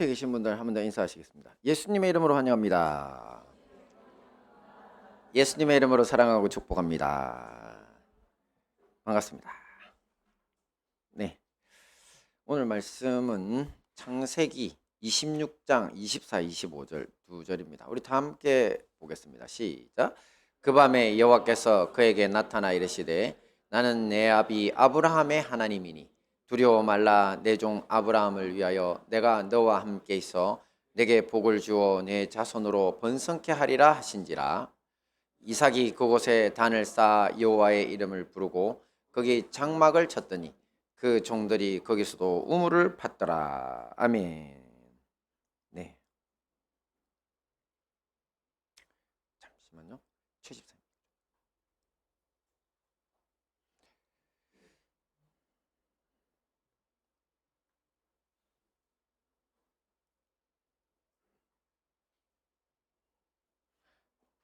옆에 계신 분들 한 번 더 인사하시겠습니다. 예수님의 이름으로 환영합니다. 예수님의 이름으로 사랑하고 축복합니다. 반갑습니다. 네, 오늘 말씀은 창세기 26장 24, 25절 두 절입니다. 우리 다 함께 보겠습니다. 시작. 그 밤에 여호와께서 그에게 나타나 이르시되 나는 내 아비 아브라함의 하나님이니 두려워 말라. 내 종 아브라함을 위하여 내가 너와 함께 있어 내게 복을 주어 내 자손으로 번성케 하리라 하신지라. 이삭이 그곳에 단을 쌓아 여호와의 이름을 부르고 거기 장막을 쳤더니 그 종들이 거기서도 우물을 팠더라. 아멘. 네, 잠시만요. 최집사님.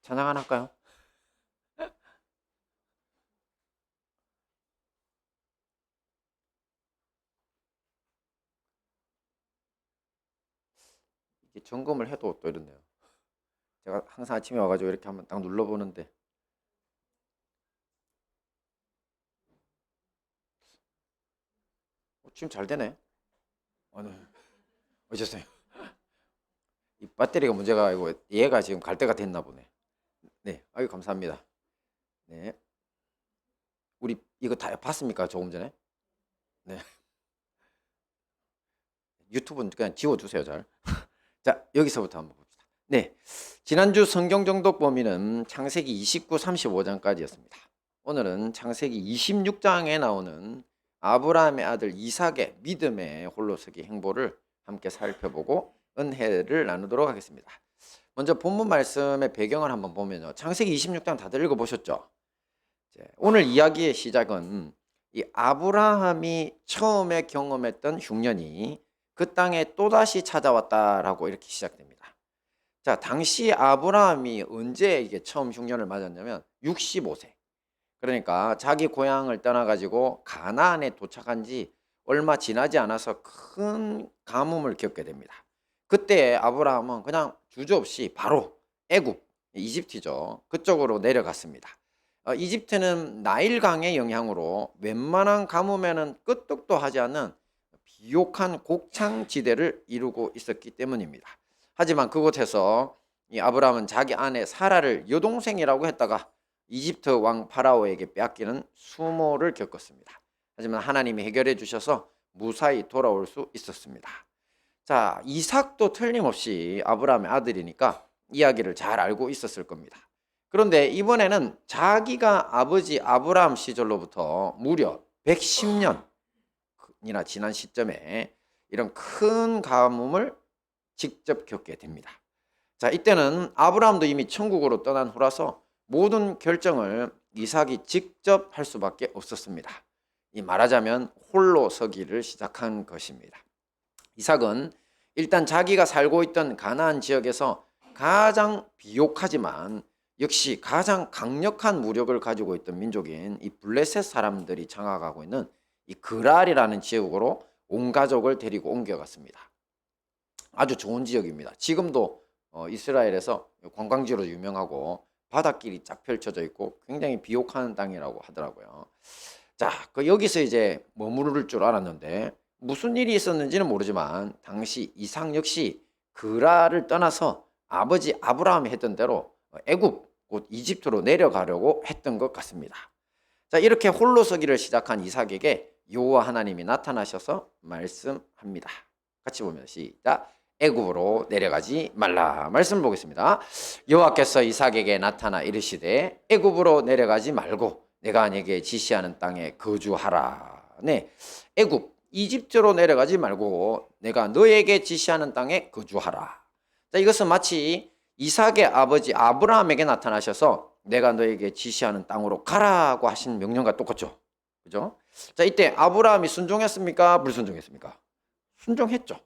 찬양 하나 할까요? 이게 점검을 해도 또 이렇네요. 제가 항상 아침에 와가지고 이렇게 한번 딱 눌러보는데 지금 잘 되네. 네. 어쩌세요? 이 배터리가 문제가 아니고 얘가 지금 갈 때가 됐나 보네. 네, 아유 감사합니다. 네, 우리 이거 다 봤습니까? 조금 전에? 네, 유튜브는 그냥 지워주세요, 잘. 자, 여기서부터 한번 봅시다. 네, 지난주 성경 정독 범위는 창세기 29, 35장까지였습니다. 오늘은 창세기 26장에 나오는 아브라함의 아들 이삭의 믿음의 홀로서기 행보를 함께 살펴보고 은혜를 나누도록 하겠습니다. 먼저 본문 말씀의 배경을 한번 보면요. 창세기 26장 다들 읽어보셨죠? 오늘 이야기의 시작은 이 아브라함이 처음에 경험했던 흉년이 그 땅에 또다시 찾아왔다라고 이렇게 시작됩니다. 자, 당시 아브라함이 언제 이게 처음 흉년을 맞았냐면 65세. 그러니까 자기 고향을 떠나가지고 가나안에 도착한 지 얼마 지나지 않아서 큰 가뭄을 겪게 됩니다. 그때 아브라함은 그냥 주저없이 바로 애굽, 이집트죠. 그쪽으로 내려갔습니다. 이집트는 나일강의 영향으로 웬만한 가뭄에는 끄떡도 하지 않는 비옥한 곡창지대를 이루고 있었기 때문입니다. 하지만 그곳에서 이 아브라함은 자기 아내 사라를 여동생이라고 했다가 이집트 왕 파라오에게 빼앗기는 수모를 겪었습니다. 하지만 하나님이 해결해 주셔서 무사히 돌아올 수 있었습니다. 자, 이삭도 틀림없이 아브라함의 아들이니까 이야기를 잘 알고 있었을 겁니다. 그런데 이번에는 자기가 아버지 아브라함 시절로부터 무려 110년이나 지난 시점에 이런 큰 가뭄을 직접 겪게 됩니다. 자, 이때는 아브라함도 이미 천국으로 떠난 후라서 모든 결정을 이삭이 직접 할 수밖에 없었습니다. 이 말하자면 홀로 서기를 시작한 것입니다. 이삭은 일단 자기가 살고 있던 가나안 지역에서 가장 비옥하지만 역시 가장 강력한 무력을 가지고 있던 민족인 이 블레셋 사람들이 장악하고 있는 이 그랄이라는 지역으로 온 가족을 데리고 옮겨갔습니다. 아주 좋은 지역입니다. 지금도 이스라엘에서 관광지로 유명하고 바닷길이 쫙 펼쳐져 있고 굉장히 비옥한 땅이라고 하더라고요. 자, 여기서 이제 머무를 줄 알았는데 무슨 일이 있었는지는 모르지만 당시 이삭 역시 그라를 떠나서 아버지 아브라함이 했던 대로 애굽 곧 이집트로 내려가려고 했던 것 같습니다. 자, 이렇게 홀로서기를 시작한 이삭에게 여호와 하나님이 나타나셔서 말씀합니다. 같이 보면 시작. 애굽으로 내려가지 말라. 말씀 보겠습니다. 여호와께서 이삭에게 나타나 이르시되 애굽으로 내려가지 말고 내가 네게 지시하는 땅에 거주하라. 네, 애굽 이집트로 내려가지 말고 내가 너에게 지시하는 땅에 거주하라. 자, 이것은 마치 이삭의 아버지 아브라함에게 나타나셔서 내가 너에게 지시하는 땅으로 가라고 하신 명령과 똑같죠. 그죠? 자, 이때 아브라함이 순종했습니까? 불순종했습니까? 순종했죠.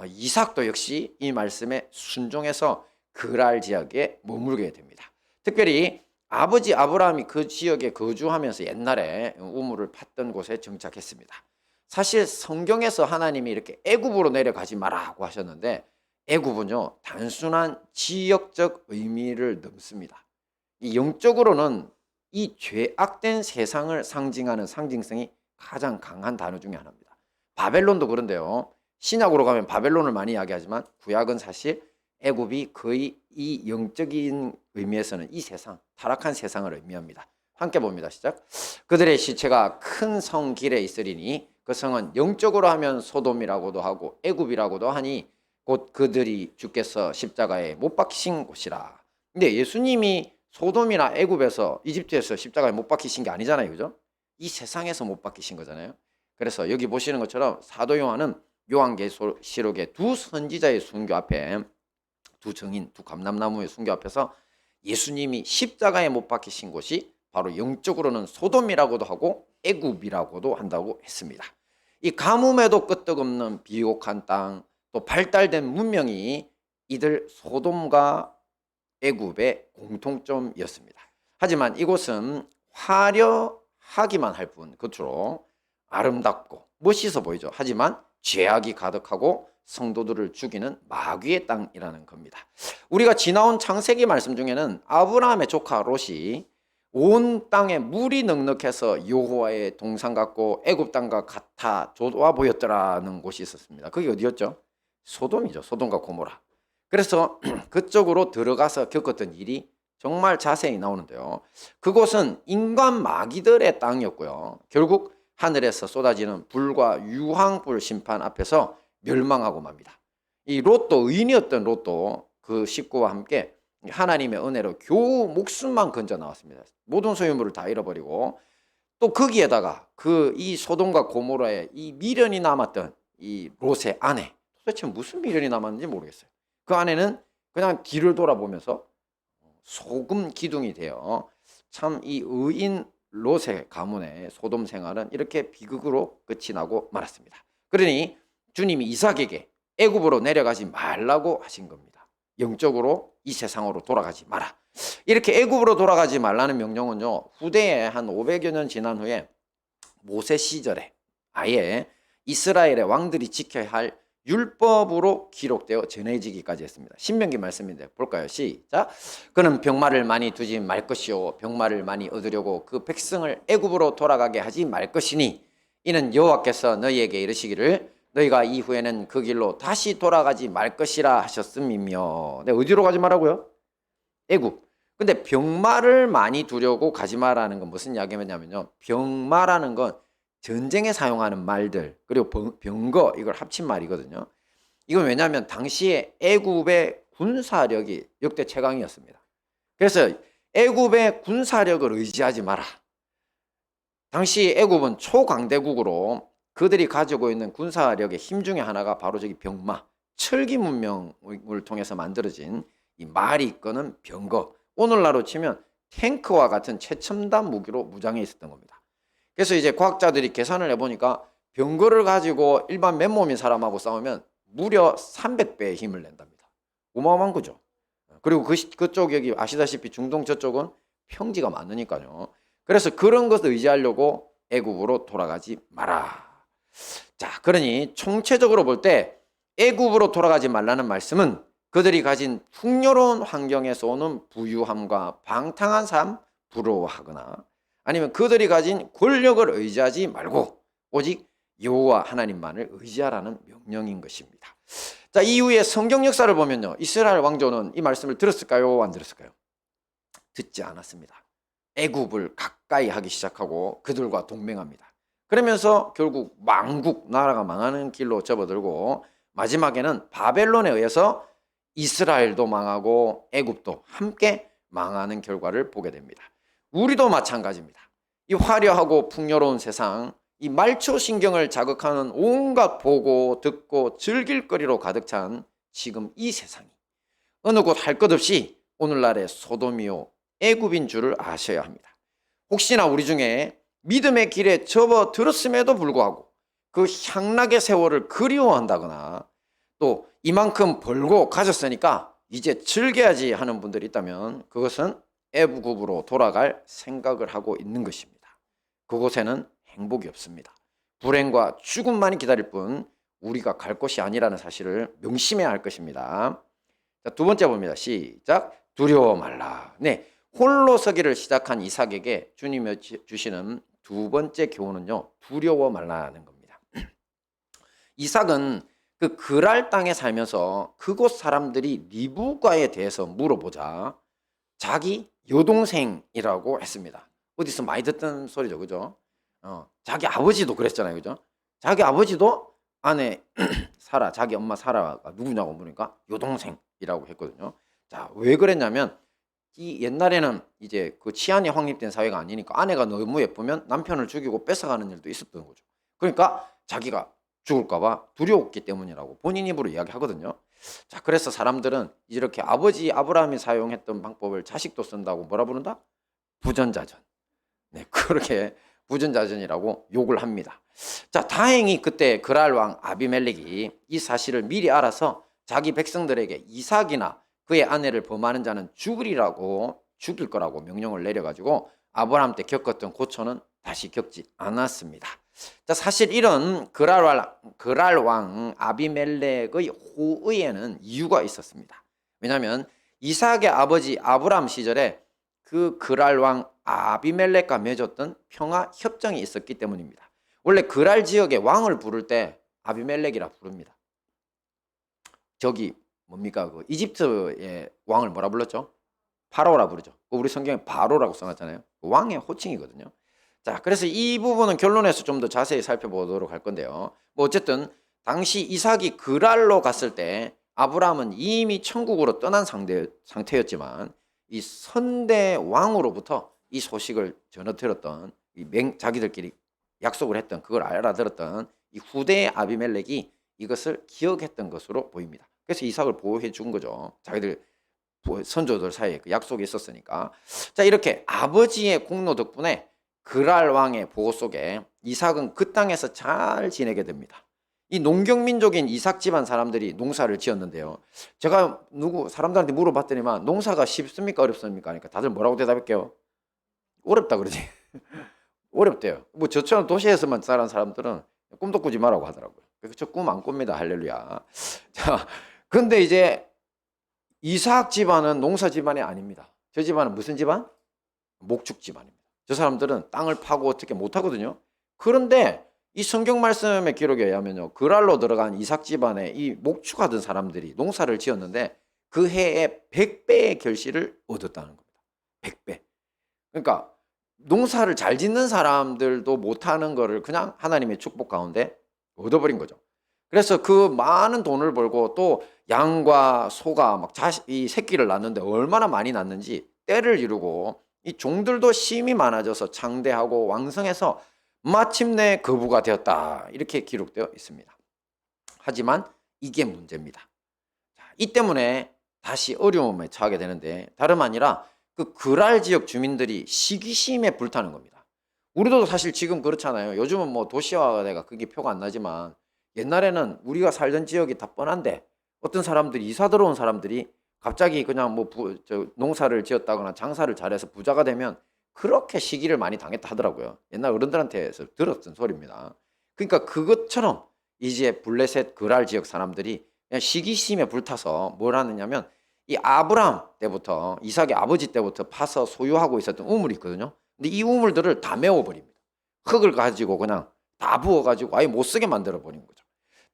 이삭도 역시 이 말씀에 순종해서 그랄 지역에 머물게 됩니다. 특별히 아버지 아브라함이 그 지역에 거주하면서 옛날에 우물을 팠던 곳에 정착했습니다. 사실 성경에서 하나님이 이렇게 애굽으로 내려가지 마라고 하셨는데 애굽은요 단순한 지역적 의미를 넘습니다. 이 영적으로는 이 죄악된 세상을 상징하는 상징성이 가장 강한 단어 중에 하나입니다. 바벨론도 그런데요. 신약으로 가면 바벨론을 많이 이야기하지만 구약은 사실 애굽이 거의 이 영적인 의미에서는 이 세상, 타락한 세상을 의미합니다. 함께 봅니다. 시작. 그들의 시체가 큰 성 길에 있으리니 그 성은 영적으로 하면 소돔이라고도 하고 애굽이라고도 하니 곧 그들이 주께서 십자가에 못 박히신 곳이라. 근데 예수님이 소돔이나 애굽에서 이집트에서 십자가에 못 박히신 게 아니잖아요. 그죠? 이 세상에서 못 박히신 거잖아요. 그래서 여기 보시는 것처럼 사도 요한은 요한계시록의 두 선지자의 순교 앞에 두 증인, 두 감람나무의 순교 앞에서 예수님이 십자가에 못 박히신 곳이 바로 영적으로는 소돔이라고도 하고 애굽이라고도 한다고 했습니다. 이 가뭄에도 끄떡없는 비옥한 땅, 또 발달된 문명이 이들 소돔과 애굽의 공통점이었습니다. 하지만 이곳은 화려하기만 할 뿐 겉으로 아름답고 멋있어 보이죠. 하지만 죄악이 가득하고 성도들을 죽이는 마귀의 땅이라는 겁니다. 우리가 지나온 창세기 말씀 중에는 아브라함의 조카 롯이 온 땅에 물이 넉넉해서 여호와의 동산 같고 애굽 땅과 같아 좋아 보였더라는 곳이 있었습니다. 그게 어디였죠? 소돔이죠. 소돔과 고모라. 그래서 그쪽으로 들어가서 겪었던 일이 정말 자세히 나오는데요. 그곳은 인간 마귀들의 땅이었고요. 결국 하늘에서 쏟아지는 불과 유황불 심판 앞에서 멸망하고 맙니다. 이 롯도, 의인이었던 롯도 그 식구와 함께 하나님의 은혜로 겨우 목숨만 건져 나왔습니다. 모든 소유물을 다 잃어버리고 또 거기에다가 이 소돔과 고모라에 이 미련이 남았던 이 롯의 아내, 도대체 무슨 미련이 남았는지 모르겠어요. 그 아내는 그냥 뒤를 돌아보면서 소금 기둥이 되어 참 이 의인 롯의 가문의 소돔 생활은 이렇게 비극으로 끝이 나고 말았습니다. 그러니 주님이 이삭에게 애굽으로 내려가지 말라고 하신 겁니다. 영적으로 이 세상으로 돌아가지 마라. 이렇게 애굽으로 돌아가지 말라는 명령은요, 후대에 한 500여 년 지난 후에 모세 시절에 아예 이스라엘의 왕들이 지켜야 할 율법으로 기록되어 전해지기까지 했습니다. 신명기 말씀인데 볼까요? 시작. 그는 병마를 많이 두지 말 것이요 병마를 많이 얻으려고 그 백성을 애굽으로 돌아가게 하지 말 것이니 이는 여호와께서 너희에게 이르시기를 너희가 이후에는 그 길로 다시 돌아가지 말 것이라 하셨음이며. 네, 어디로 가지 말라고요? 애굽. 근데 병마를 많이 두려고 가지 마라는 건 무슨 이야기냐면요, 병마라는 건 전쟁에 사용하는 말들, 그리고 병거, 이걸 합친 말이거든요. 이건 왜냐하면 당시에 애굽의 군사력이 역대 최강이었습니다. 그래서 애굽의 군사력을 의지하지 마라. 당시 애굽은 초강대국으로 그들이 가지고 있는 군사력의 힘 중에 하나가 바로 저기 병마, 철기 문명을 통해서 만들어진 이 말이 이끄는 병거, 오늘날로 치면 탱크와 같은 최첨단 무기로 무장해 있었던 겁니다. 그래서 이제 과학자들이 계산을 해보니까 병거를 가지고 일반 맨몸인 사람하고 싸우면 무려 300배의 힘을 낸답니다. 어마어마한 거죠. 그리고 그쪽 여기 아시다시피 중동 저쪽은 평지가 많으니까요. 그래서 그런 것을 의지하려고 애굽으로 돌아가지 마라. 자, 그러니 총체적으로 볼 때 애굽으로 돌아가지 말라는 말씀은 그들이 가진 풍요로운 환경에서 오는 부유함과 방탕한 삶 부러워하거나 아니면 그들이 가진 권력을 의지하지 말고 오직 여호와 하나님만을 의지하라는 명령인 것입니다. 자, 이후에 성경 역사를 보면요, 이스라엘 왕조는 이 말씀을 들었을까요? 안 들었을까요? 듣지 않았습니다. 애굽을 가까이 하기 시작하고 그들과 동맹합니다. 그러면서 결국 망국, 나라가 망하는 길로 접어들고 마지막에는 바벨론에 의해서 이스라엘도 망하고 애굽도 함께 망하는 결과를 보게 됩니다. 우리도 마찬가지입니다. 이 화려하고 풍요로운 세상, 이 말초신경을 자극하는 온갖 보고 듣고 즐길 거리로 가득 찬 지금 이 세상이 어느 곳 할 것 없이 오늘날의 소돔이요 애굽인 줄을 아셔야 합니다. 혹시나 우리 중에 믿음의 길에 접어들었음에도 불구하고 그 향락의 세월을 그리워한다거나 또 이만큼 벌고 가졌으니까 이제 즐겨야지 하는 분들이 있다면 그것은 애굽으로 돌아갈 생각을 하고 있는 것입니다. 그곳에는 행복이 없습니다. 불행과 죽음만이 기다릴 뿐 우리가 갈 곳이 아니라는 사실을 명심해야 할 것입니다. 자, 두 번째 봅니다. 시작. 두려워 말라. 네, 홀로 서기를 시작한 이삭에게 주님이 주시는 두 번째 교훈은요, 두려워 말라는 겁니다. 이삭은 그 그랄 땅에 살면서 그곳 사람들이 리브가에 대해서 물어보자 자기 여동생이라고 했습니다. 어디서 많이 듣던 소리죠, 그죠? 자기 아버지도 그랬잖아요, 그죠? 자기 아버지도 아내 사라, 자기 엄마 사라가 누구냐고 물으니까 여동생이라고 했거든요. 자, 왜 그랬냐면 이 옛날에는 이제 그 치안이 확립된 사회가 아니니까 아내가 너무 예쁘면 남편을 죽이고 뺏어가는 일도 있었던 거죠. 그러니까 자기가 죽을까봐 두려웠기 때문이라고 본인 입으로 이야기하거든요. 자, 그래서 사람들은 이렇게 아버지 아브라함이 사용했던 방법을 자식도 쓴다고 뭐라 부른다? 부전자전. 네, 그렇게 부전자전이라고 욕을 합니다. 자, 다행히 그때 그랄 왕 아비멜렉이 이 사실을 미리 알아서 자기 백성들에게 이삭이나 그의 아내를 범하는 자는 죽일 거라고 명령을 내려가지고 아브라함 때 겪었던 고초는 다시 겪지 않았습니다. 자, 사실 이런 그랄 왕 아비멜렉의 호의에는 이유가 있었습니다. 왜냐하면 이삭의 아버지 아브라함 시절에 그 그랄 왕 아비멜렉과 맺었던 평화 협정이 있었기 때문입니다. 원래 그랄 지역의 왕을 부를 때 아비멜렉이라 부릅니다. 저기 뭡니까 그 이집트의 왕을 뭐라 불렀죠? 파로라 부르죠. 우리 성경에 바로라고 써놨잖아요. 왕의 호칭이거든요. 자, 그래서 이 부분은 결론에서 좀 더 자세히 살펴보도록 할 건데요. 뭐 어쨌든 당시 이삭이 그랄로 갔을 때 아브라함은 이미 천국으로 떠난 상태였지만 이 선대 왕으로부터 이 소식을 전해 들었던 자기들끼리 약속을 했던 그걸 알아들었던 이 후대의 아비멜렉이 이것을 기억했던 것으로 보입니다. 그래서 이삭을 보호해 준 거죠. 자기들 선조들 사이에 그 약속이 있었으니까. 자, 이렇게 아버지의 공로 덕분에 그랄 왕의 보호 속에 이삭은 그 땅에서 잘 지내게 됩니다. 이 농경민족인 이삭 집안 사람들이 농사를 지었는데요. 제가 사람들한테 물어봤더니만 농사가 쉽습니까 어렵습니까 하니까 다들 뭐라고 대답할게요? 어렵다 그러지. 어렵대요. 뭐 저처럼 도시에서만 자란 사람들은 꿈도 꾸지 마라고 하더라고요. 저 꿈 안 꿉니다. 할렐루야. 자, 근데 이제 이삭 집안은 농사 집안이 아닙니다. 저 집안은 무슨 집안? 목축 집안입니다. 저 사람들은 땅을 파고 어떻게 못하거든요. 그런데 이 성경 말씀의 기록에 의하면요, 그랄로 들어간 이삭 집안에 이 목축하던 사람들이 농사를 지었는데 그 해에 100배의 결실을 얻었다는 겁니다. 100배. 그러니까 농사를 잘 짓는 사람들도 못하는 거를 그냥 하나님의 축복 가운데 얻어버린 거죠. 그래서 그 많은 돈을 벌고 또 양과 소가 막 이 새끼를 낳는데 얼마나 많이 낳는지 때를 이루고 이 종들도 심이 많아져서 창대하고 왕성해서 마침내 거부가 되었다. 이렇게 기록되어 있습니다. 하지만 이게 문제입니다. 이 때문에 다시 어려움에 처하게 되는데 다름 아니라 그 그랄 지역 주민들이 시기심에 불타는 겁니다. 우리도 사실 지금 그렇잖아요. 요즘은 뭐 도시화가 그게 표가 안 나지만 옛날에는 우리가 살던 지역이 다 뻔한데 어떤 사람들이 이사 들어온 사람들이 갑자기 그냥 뭐 농사를 지었다거나 장사를 잘해서 부자가 되면 그렇게 시기를 많이 당했다 하더라고요. 옛날 어른들한테서 들었던 소리입니다. 그러니까 그것처럼 이제 블레셋 그랄 지역 사람들이 그냥 시기심에 불타서 뭘 하느냐면 이 아브라함 때부터 이삭의 아버지 때부터 파서 소유하고 있었던 우물이 있거든요. 근데 이 우물들을 다 메워버립니다. 흙을 가지고 그냥 다 부어가지고 아예 못 쓰게 만들어 버린 거죠.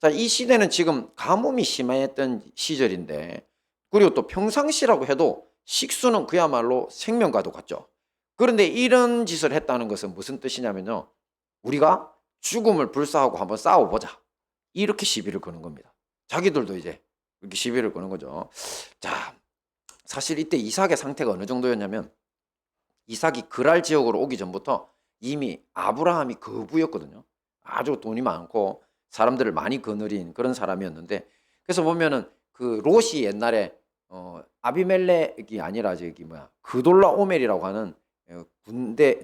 자, 이 시대는 지금 가뭄이 심했던 시절인데 그리고 또 평상시라고 해도 식수는 그야말로 생명과도 같죠. 그런데 이런 짓을 했다는 것은 무슨 뜻이냐면요. 우리가 죽음을 불사하고 한번 싸워보자. 이렇게 시비를 거는 겁니다. 자기들도 이제 이렇게 시비를 거는 거죠. 자, 사실 이때 이삭의 상태가 어느 정도였냐면 이삭이 그랄 지역으로 오기 전부터 이미 아브라함이 거부였거든요. 아주 돈이 많고 사람들을 많이 거느린 그런 사람이었는데 그래서 보면은 그 롯이 옛날에 아비멜렉이 아니라 그돌라오멜이라고 하는 군대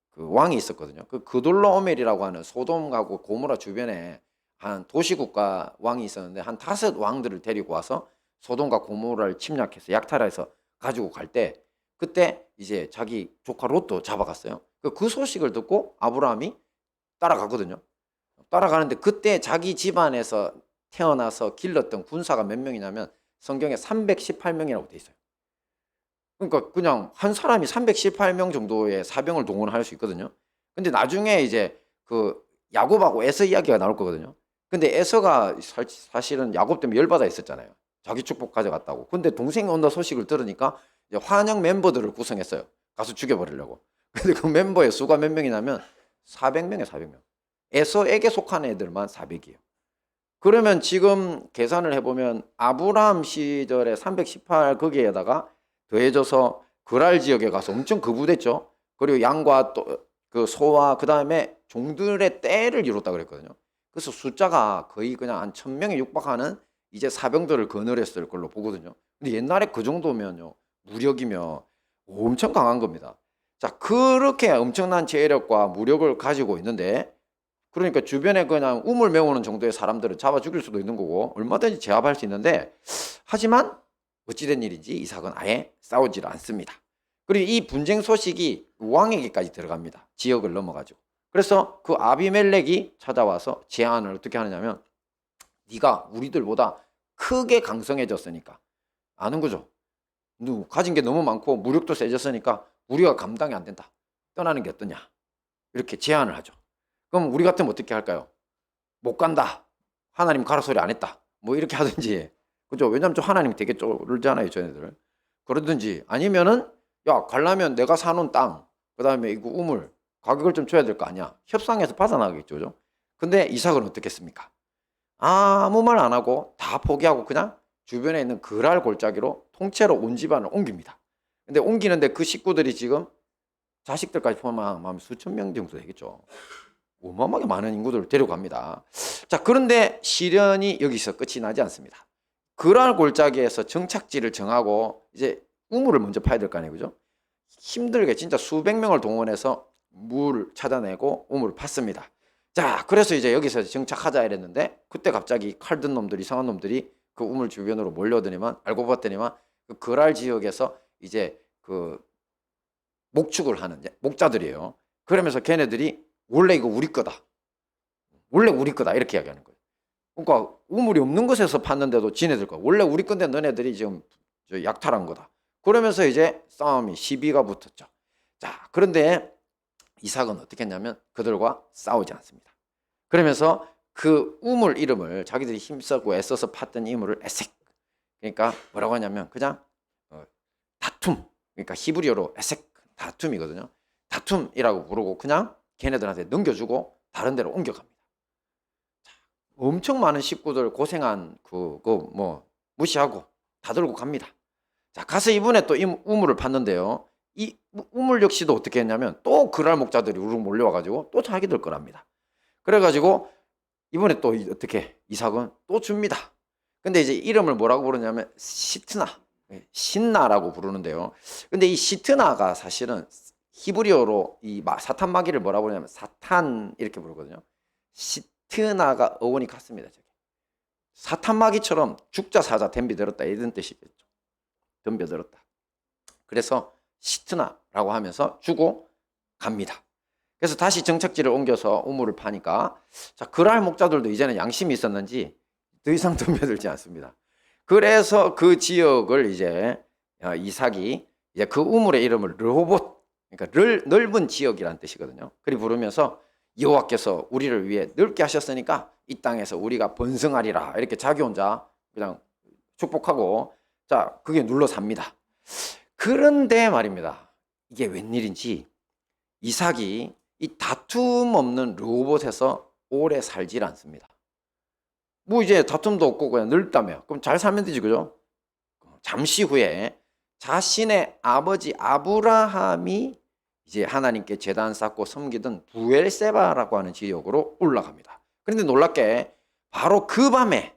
그 왕이 있었거든요. 그 그돌라오멜이라고 하는 소돔하고 고모라 주변에 한 도시국가 왕이 있었는데 한 5 왕들을 데리고 와서 소돔과 고모라를 침략해서 약탈해서 가지고 갈 때 그때 이제 자기 조카 롯도 잡아갔어요. 그 소식을 듣고 아브라함이 따라가거든요. 따라가는데 그때 자기 집안에서 태어나서 길렀던 군사가 몇 명이냐면 성경에 318명이라고 돼 있어요. 그러니까 그냥 한 사람이 318명 정도의 사병을 동원할 수 있거든요. 근데 나중에 이제 그 야곱하고 에서 이야기가 나올 거거든요. 근데 에서가 사실은 야곱 때문에 열받아 있었잖아요. 자기 축복 가져갔다고. 근데 동생이 온다 소식을 들으니까 이제 환영 멤버들을 구성했어요. 가서 죽여버리려고. 근데 그 멤버의 수가 몇 명이냐면 400명이에요, 400명. 에서에게 속한 애들만 400이에요. 그러면 지금 계산을 해보면 아브라함 시절에 318 거기에다가 더해져서 그랄 지역에 가서 엄청 거부됐죠. 그리고 양과 또 그 소와 그 다음에 종들의 떼를 이뤘다 그랬거든요. 그래서 숫자가 거의 그냥 한 1000명에 육박하는 이제 사병들을 거느렸을 걸로 보거든요. 근데 옛날에 그 정도면요, 무력이면 엄청 강한 겁니다. 자, 그렇게 엄청난 재력과 무력을 가지고 있는데, 그러니까 주변에 그냥 우물 메우는 정도의 사람들을 잡아 죽일 수도 있는 거고 얼마든지 제압할 수 있는데, 하지만 어찌된 일인지 이삭은 아예 싸우질 않습니다. 그리고 이 분쟁 소식이 왕에게까지 들어갑니다. 지역을 넘어가지고. 그래서 그 아비멜렉이 찾아와서 제안을 어떻게 하느냐면, 네가 우리들보다 크게 강성해졌으니까, 아는 거죠. 가진 게 너무 많고 무력도 세졌으니까 우리가 감당이 안 된다. 떠나는 게 어떠냐. 이렇게 제안을 하죠. 그럼 우리 같으면 어떻게 할까요? 못 간다. 하나님 가라 소리 안 했다. 뭐 이렇게 하든지. 그죠? 왜냐면 좀 하나님 되게 쫄잖아요, 저희들. 그러든지 아니면은, 야, 가려면 내가 사놓은 땅, 그 다음에 이거 우물, 가격을 좀 줘야 될 거 아니야. 협상에서 빠져나가겠죠. 그죠? 근데 이삭은 어떻게 했습니까? 아무 말 안 하고 다 포기하고 그냥 주변에 있는 그랄 골짜기로 통째로 온 집안을 옮깁니다. 근데 옮기는데 그 식구들이 지금 자식들까지 포함하면 수천 명 정도 되겠죠. 어마어마하게 많은 인구들을 데려갑니다. 자, 그런데 시련이 여기서 끝이 나지 않습니다. 그랄 골짜기에서 정착지를 정하고 이제 우물을 먼저 파야 될 거 아니에요, 그죠? 힘들게 진짜 수백 명을 동원해서 물을 찾아내고 우물을 팠습니다. 자, 그래서 이제 여기서 정착하자 이랬는데, 그때 갑자기 칼 든 놈들, 이상한 놈들이 그 우물 주변으로 몰려드니만, 알고 봤더니만 그 그랄 지역에서 이제 그 목축을 하는 목자들이에요. 그러면서 걔네들이 원래 이거 우리 거다, 원래 우리 거다 이렇게 이야기하는 거예요. 그러니까 우물이 없는 곳에서 팠는데도 지네들 거, 원래 우리 건데 너네들이 지금 약탈한 거다. 그러면서 이제 싸움이 시비가 붙었죠. 자, 그런데 이삭은 어떻게 했냐면 그들과 싸우지 않습니다. 그러면서 그 우물 이름을, 자기들이 힘쓰고 애써서 팠던 이물을 에색, 그러니까 뭐라고 하냐면 그냥 다툼, 그러니까 히브리어로 에색, 다툼이거든요. 다툼이라고 부르고 그냥 걔네들한테 넘겨주고 다른 데로 옮겨갑니다. 자, 엄청 많은 식구들 고생한 그거 뭐 무시하고 다 들고 갑니다. 자, 가서 이번에 또 이 우물을 팠는데요. 이 우물 역시도 어떻게 했냐면 또 그랄 목자들이 우르르 몰려와가지고 또 자기들 거랍니다. 그래가지고 이번에 또 어떻게 이삭은 또 줍니다. 근데 이제 이름을 뭐라고 부르냐면 시트나, 신나라고 부르는데요. 근데 이 시트나가 사실은 히브리어로 이 사탄 마귀를 뭐라고 부르냐면 사탄 이렇게 부르거든요. 시트나가 어원이 같습니다. 사탄 마귀처럼 죽자 사자 덤벼들었다 이런 뜻이겠죠. 덤벼들었다. 그래서 시트나라고 하면서 주고 갑니다. 그래서 다시 정착지를 옮겨서 우물을 파니까, 자, 그랄 목자들도 이제는 양심이 있었는지 더 이상 덤벼들지 않습니다. 그래서 그 지역을 이제 이삭이 이제 그 우물의 이름을 르호봇, 그러니까 넓은 지역이라는 뜻이거든요. 그리 부르면서 여호와께서 우리를 위해 넓게 하셨으니까 이 땅에서 우리가 번성하리라 이렇게 자기 혼자 그냥 축복하고, 자, 그게 눌러 삽니다. 그런데 말입니다. 이게 웬일인지 이삭이 이 다툼 없는 르호봇에서 오래 살질 않습니다. 뭐 이제 다툼도 없고 그냥 넓다며. 그럼 잘 살면 되지, 그죠? 잠시 후에 자신의 아버지 아브라함이 이제 하나님께 제단 쌓고 섬기던 부엘세바라고 하는 지역으로 올라갑니다. 그런데 놀랍게 바로 그 밤에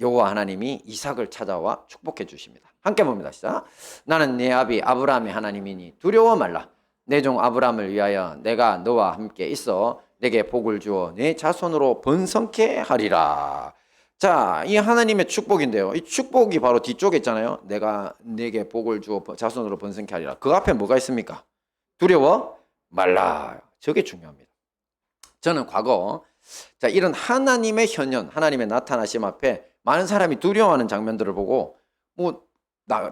여호와 하나님이 이삭을 찾아와 축복해 주십니다. 함께 봅니다. 시작. 나는 네 아비 아브라함의 하나님이니 두려워 말라. 내 종 아브라함을 위하여 내가 너와 함께 있어 내게 복을 주어 내 자손으로 번성케 하리라. 자, 이 하나님의 축복인데요. 이 축복이 바로 뒤쪽에 있잖아요. 내가 내게 복을 주어 자손으로 번성케 하리라. 그 앞에 뭐가 있습니까? 두려워 말라. 저게 중요합니다. 저는 과거 자, 이런 하나님의 현현, 하나님의 나타나심 앞에 많은 사람이 두려워하는 장면들을 보고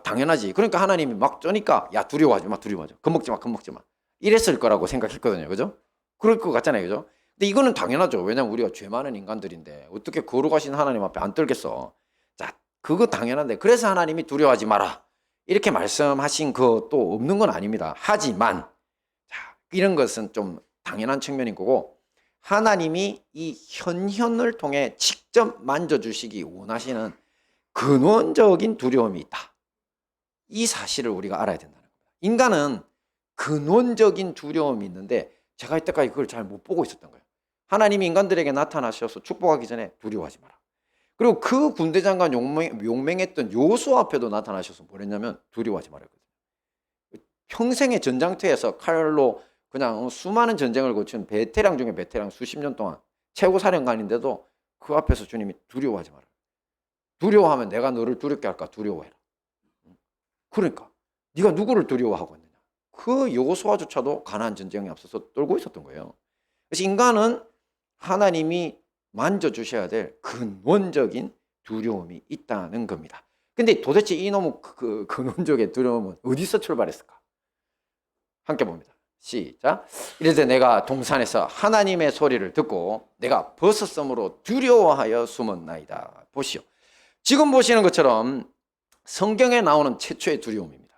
당연하지. 그러니까 하나님이 막 쪼니까 야, 두려워하지 마, 두려워하지 마. 겁먹지 마, 겁먹지 마. 이랬을 거라고 생각했거든요. 그죠? 그럴 것 같잖아요. 그죠? 근데 이거는 당연하죠. 왜냐면 우리가 죄 많은 인간들인데 어떻게 거룩하신 하나님 앞에 안 떨겠어. 자, 그거 당연한데 그래서 하나님이 두려워하지 마라. 이렇게 말씀하신 것도 없는 건 아닙니다. 하지만 자, 이런 것은 좀 당연한 측면인 거고 하나님이 이 현현을 통해 직접 만져주시기 원하시는 근원적인 두려움이 있다. 이 사실을 우리가 알아야 된다는 겁니다. 인간은 근원적인 두려움이 있는데 제가 이때까지 그걸 잘 못 보고 있었던 거예요. 하나님이 인간들에게 나타나셔서 축복하기 전에 두려워하지 마라. 그리고 그 군대장관 용맹했던 요수아 앞에도 나타나셔서 뭐랬냐면 두려워하지 말았거든요. 평생의 전장터에서 칼로 그냥 수많은 전쟁을 거친 베테랑 중에 베테랑 수십 년 동안 최고 사령관인데도 그 앞에서 주님이 두려워하지 마라. 두려워하면 내가 너를 두렵게 할까 두려워해라. 그러니까 네가 누구를 두려워하고 있느냐. 그 여호수아조차도 가나안 전쟁에 앞서서 떨고 있었던 거예요. 그래서 인간은 하나님이 만져주셔야 될 근원적인 두려움이 있다는 겁니다. 근데 도대체 이놈의 그 근원적인 두려움은 어디서 출발했을까? 함께 봅니다. 시작. 이르되 내가 동산에서 하나님의 소리를 듣고 내가 버섯섬으로 두려워하여 숨었나이다. 보시오. 지금 보시는 것처럼 성경에 나오는 최초의 두려움입니다.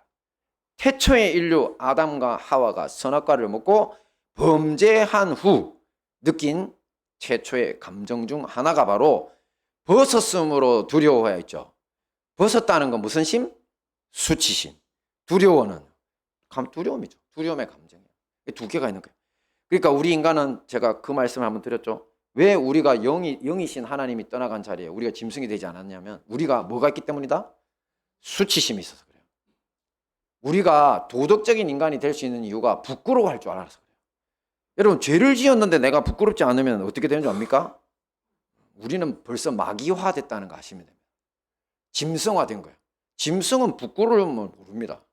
태초의 인류 아담과 하와가 선악과를 먹고 범죄한 후 느낀 최초의 감정 중 하나가 바로 버섯음으로 두려워하였죠. 버섯다는 건 무슨 심? 수치심. 두려워는 두려움이죠. 두려움의 감정이에요. 두 개가 있는 거예요. 그러니까 우리 인간은 제가 그 말씀을 한번 드렸죠. 왜 우리가 영이신 하나님이 떠나간 자리에 우리가 짐승이 되지 않았냐면 우리가 뭐가 있기 때문이다? 수치심이 있어서 그래요. 우리가 도덕적인 인간이 될 수 있는 이유가 부끄러워할 줄 알아서 그래요. 여러분 죄를 지었는데 내가 부끄럽지 않으면 어떻게 되는 줄 압니까? 우리는 벌써 마귀화 됐다는 거 아시면 됩니다. 짐승화된 거예요. 짐승은 부끄러움을 모릅니다.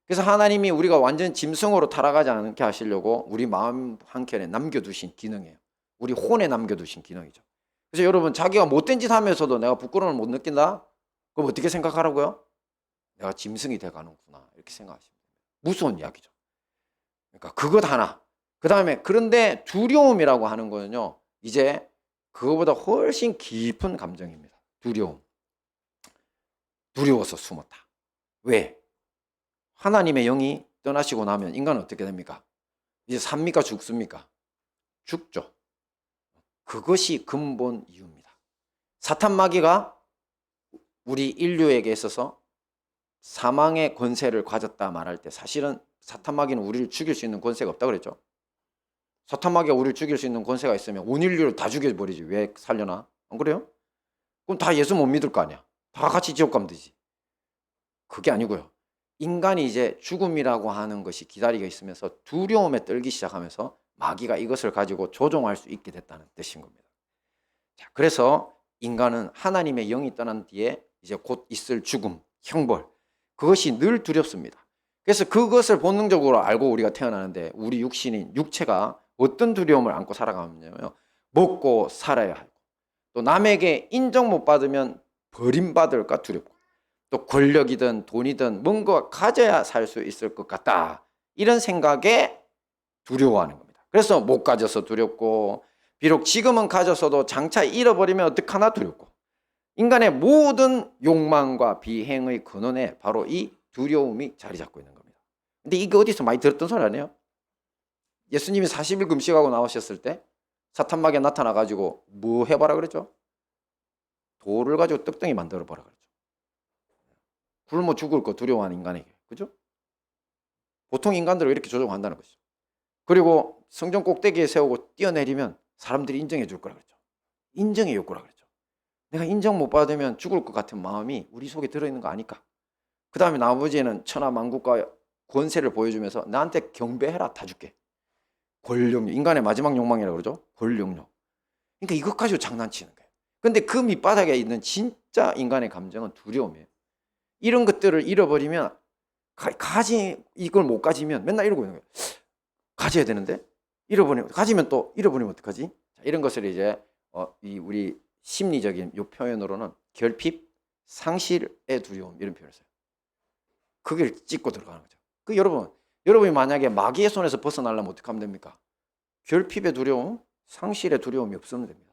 그래서 하나님이 우리가 완전 짐승으로 타락하지 않게 하시려고 우리 마음 한켠에 남겨두신 기능이에요. 우리 혼에 남겨두신 기능이죠. 그래서 여러분 자기가 못된 짓 하면서도 내가 부끄러움을 못 느낀다? 그럼 어떻게 생각하라고요? 내가 짐승이 돼가는구나 이렇게 생각하시면 됩니다. 무서운 이야기죠. 그러니까 그것 하나. 그 다음에 그런데 두려움이라고 하는 거는요. 이제 그거보다 훨씬 깊은 감정입니다. 두려움. 두려워서 숨었다. 왜? 하나님의 영이 떠나시고 나면 인간은 어떻게 됩니까? 이제 삽니까 죽습니까? 죽죠. 그것이 근본 이유입니다. 사탄 마귀가 우리 인류에게 있어서 사망의 권세를 가졌다 말할 때 사실은 사탄 마귀는 우리를 죽일 수 있는 권세가 없다고 그랬죠. 사탄 마귀가 우리를 죽일 수 있는 권세가 있으면 온 인류를 다 죽여버리지. 왜 살려나? 안 그래요? 그럼 다 예수 못 믿을 거 아니야. 다 같이 지옥 가면 되지. 그게 아니고요. 인간이 이제 죽음이라고 하는 것이 기다리고 있으면서 두려움에 떨기 시작하면서 마귀가 이것을 가지고 조종할 수 있게 됐다는 뜻인 겁니다. 자, 그래서 인간은 하나님의 영이 떠난 뒤에 이제 곧 있을 죽음, 형벌, 그것이 늘 두렵습니다. 그래서 그것을 본능적으로 알고 우리가 태어나는데 우리 육신인 육체가 어떤 두려움을 안고 살아가냐면요. 먹고 살아야 하고 또 남에게 인정 못 받으면 버림받을까 두렵고 또 권력이든 돈이든 뭔가 가져야 살 수 있을 것 같다. 이런 생각에 두려워하는 겁니다. 그래서 못 가져서 두렵고 비록 지금은 가졌어도 장차 잃어버리면 어떡하나 두렵고 인간의 모든 욕망과 비행의 근원에 바로 이 두려움이 자리 잡고 있는 겁니다. 근데 이게 어디서 많이 들었던 소리 아니에요? 예수님이 40일 금식하고 나오셨을 때 사탄 마귀가 나타나가지고 뭐 해봐라 그랬죠? 돌을 가지고 떡덩이 만들어봐라 그랬죠. 굶어 죽을 거 두려워하는 인간에게. 그죠? 보통 인간들을 이렇게 조종한다는 것이죠. 그리고 성전 꼭대기에 세우고 뛰어내리면 사람들이 인정해 줄 거라 그랬죠. 인정의 욕구라 그랬죠. 내가 인정 못 받으면 죽을 것 같은 마음이 우리 속에 들어있는 거 아닐까? 그 다음에 나머지는 천하만국과 권세를 보여주면서 나한테 경배해라 다 줄게. 권력욕, 인간의 마지막 욕망이라고 그러죠. 권력욕. 그러니까 이것 가지고 장난치는 거예요. 근데 그 밑바닥에 있는 진짜 인간의 감정은 두려움이에요. 이런 것들을 잃어버리면 이걸 못 가지면 맨날 이러고 있는 거예요. 가져야 되는데 가지면 또 잃어버리면 어떡하지? 자, 이런 것을 이제 이 우리 심리적인 요 표현으로는 결핍, 상실의 두려움 이런 표현을 써요. 그걸 짚고 들어가는 거죠. 그 여러분이 만약에 마귀의 손에서 벗어나려면 어떻게 하면 됩니까? 결핍의 두려움, 상실의 두려움이 없으면 됩니다.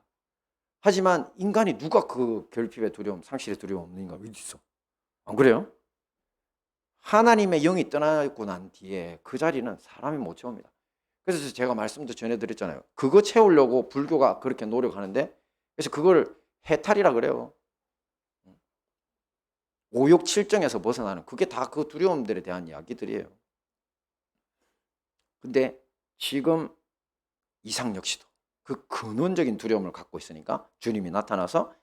하지만 인간이 누가 그 결핍의 두려움, 상실의 두려움 없는 인간 어디 있어? 안 그래요? 하나님의 영이 떠나고 난 뒤에 그 자리는 사람이 못 채웁니다. 그래서 제가 말씀도 전해드렸잖아요. 그거 채우려고 불교가 그렇게 노력하는데, 그래서 그걸 해탈이라 그래요. 오욕칠정에서 벗어나는, 그게 다 그 두려움들에 대한 이야기들이에요. 근데 지금 이삭 역시도 그 근원적인 두려움을 갖고 있으니까 주님이 나타나서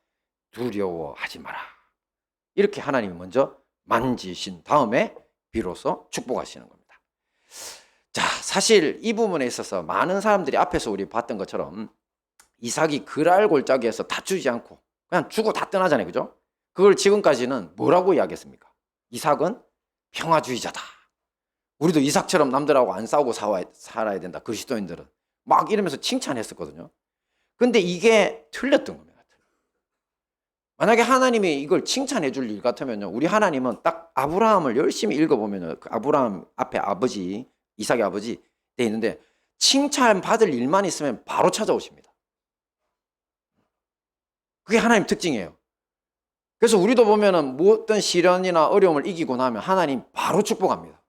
두려워하지 마라, 이렇게 하나님이 먼저 만지신 다음에 비로소 축복하시는 겁니다. 자, 사실 이 부분에 있어서 많은 사람들이 앞에서 우리 봤던 것처럼 이삭이 그랄 골짜기에서 다투지 않고 그냥 주고 다 떠나잖아요. 그죠? 그걸 지금까지는 뭐라고 이야기했습니까? 이삭은 평화주의자다. 우리도 이삭처럼 남들하고 안 싸우고 살아야 된다. 그리스도인들은 막 이러면서 칭찬했었거든요. 근데 이게 틀렸던 겁니다. 만약에 하나님이 이걸 칭찬해 줄 일 같으면요, 우리 하나님은 딱 아브라함을 열심히 읽어보면요, 그 아브라함 앞에 아버지, 이삭의 아버지 돼 있는데 칭찬 받을 일만 있으면 바로 찾아오십니다. 그게 하나님 특징이에요. 그래서 우리도 보면은 어떤 시련이나 어려움을 이기고 나면 하나님 바로 축복합니다.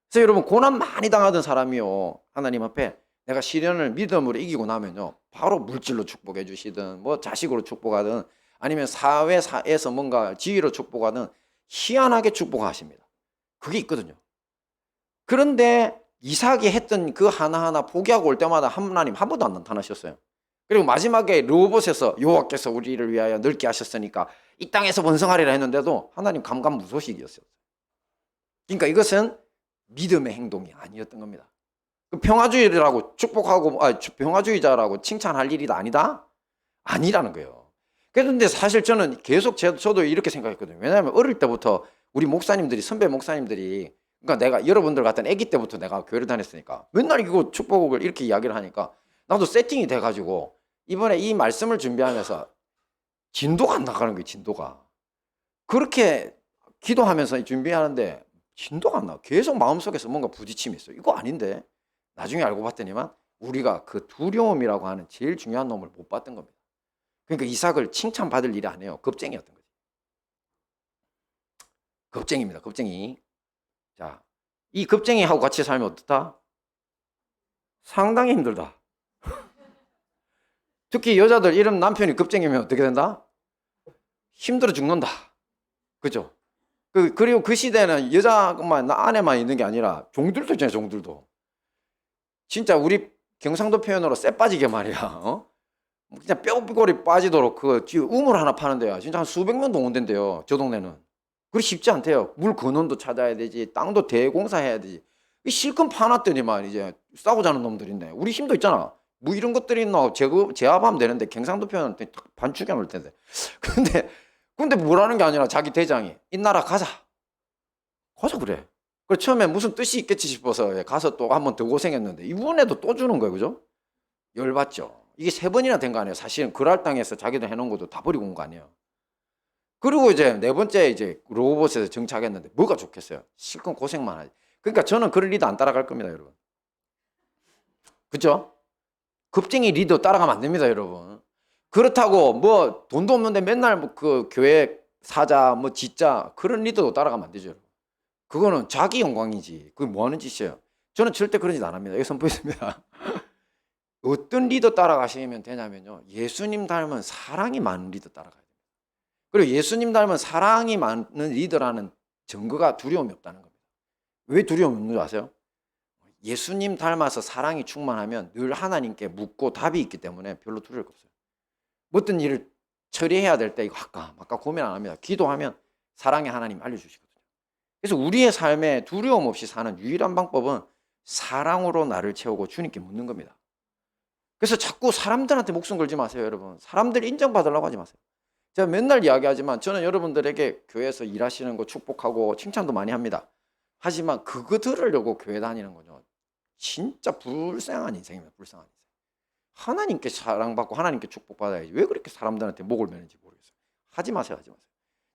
그래서 여러분, 고난 많이 당하던 사람이요, 하나님 앞에 내가 시련을 믿음으로 이기고 나면요, 바로 물질로 축복해 주시든 뭐 자식으로 축복하든 아니면 사회에서 뭔가 지위로 축복하든 희한하게 축복하십니다. 그게 있거든요. 그런데 이삭이 했던 그 하나하나 포기하고 올 때마다 하나님 한 번도 안 나타나셨어요. 그리고 마지막에 르호봇에서 여호와께서 우리를 위하여 넓게 하셨으니까 이 땅에서 번성하리라 했는데도 하나님 감감무소식이었어요. 그러니까 이것은 믿음의 행동이 아니었던 겁니다. 평화주의라고 축복하고 평화주의자라고 칭찬할 일이 아니다? 아니라는 거예요. 그런데 사실 저는 계속 저도 이렇게 생각했거든요. 왜냐하면 어릴 때부터 우리 목사님들이, 선배 목사님들이, 그러니까 내가 여러분들 같은 아기 때부터 내가 교회를 다녔으니까 맨날 이거 축복을 이렇게 이야기를 하니까 나도 세팅이 돼가지고 이번에 이 말씀을 준비하면서 진도가 안 나가는 거예요. 진도가. 그렇게 기도하면서 준비하는데 진도가 안 나와. 계속 마음속에서 뭔가 부딪힘이 있어요. 이거 아닌데. 나중에 알고 봤더니만 우리가 그 두려움이라고 하는 제일 중요한 놈을 못 봤던 겁니다. 그러니까 이삭을 칭찬받을 일이 아니에요. 겁쟁이였던 거죠. 겁쟁이입니다. 겁쟁이. 자, 이 겁쟁이하고 같이 살면 어떻다? 상당히 힘들다. 특히 여자들 이런 남편이 겁쟁이면 어떻게 된다? 힘들어 죽는다. 그죠? 그리고 그 시대는 여자만, 아내만 있는 게 아니라 종들도 있잖아요. 종들도. 진짜 우리 경상도 표현으로 쎄 빠지게 말이야. 그냥 뼈골이 빠지도록 그 우물 하나 파는데요, 진짜 한 수백 명도 온댄대요. 저 동네는. 그리 쉽지 않대요. 물 근원도 찾아야 되지, 땅도 대공사해야 되지. 실컷 파놨더니만 이제 싸고 자는 놈들인데 우리 힘도 있잖아. 뭐 이런 것들이 있나 제압하면 되는데 경상도 표현은 반죽해 놓을 텐데. 근데 뭐라는 게 아니라 자기 대장이 이 나라 가자 그래. 그래, 처음에 무슨 뜻이 있겠지 싶어서 가서 또 한 번 더 고생했는데 이번에도 또 주는 거예요. 그죠? 열받죠. 이게 3번이나 된 거 아니에요. 사실은 그랄 땅에서 자기들 해놓은 것도 다 버리고 온 거 아니에요. 그리고 이제 4번째 이제 르호봇에서 정착했는데 뭐가 좋겠어요. 실컷 고생만 하지. 그러니까 저는 그런 리더 안 따라갈 겁니다, 여러분. 그죠? 겁쟁이 리더 따라가면 안 됩니다, 여러분. 그렇다고 뭐 돈도 없는데 맨날 뭐 그 교회 사자 뭐 짓자 그런 리더도 따라가면 안 되죠, 여러분. 그거는 자기 영광이지. 그게 뭐 하는 짓이에요. 저는 절대 그런 짓 안 합니다. 이거 선포했습니다. 어떤 리더 따라가시면 되냐면요, 예수님 닮은 사랑이 많은 리더 따라가야 됩니다. 그리고 예수님 닮은 사랑이 많은 리더라는 증거가 두려움이 없다는 겁니다. 왜 두려움이 없는 줄 아세요? 예수님 닮아서 사랑이 충만하면 늘 하나님께 묻고 답이 있기 때문에 별로 두려울 거 없어요. 어떤 일을 처리해야 될 때 이거 할까 말까 고민 안 합니다. 기도하면 사랑의 하나님 알려주시거든요. 그래서 우리의 삶에 두려움 없이 사는 유일한 방법은 사랑으로 나를 채우고 주님께 묻는 겁니다. 그래서 자꾸 사람들한테 목숨 걸지 마세요, 여러분. 사람들 인정받으려고 하지 마세요. 제가 맨날 이야기하지만 저는 여러분들에게 교회에서 일하시는 거 축복하고 칭찬도 많이 합니다. 하지만 그거 들으려고 교회 다니는 거죠. 진짜 불쌍한 인생입니다. 불쌍한 인생. 하나님께 사랑받고 하나님께 축복받아야지 왜 그렇게 사람들한테 목을 매는지 모르겠어요. 하지 마세요. 하지 마세요.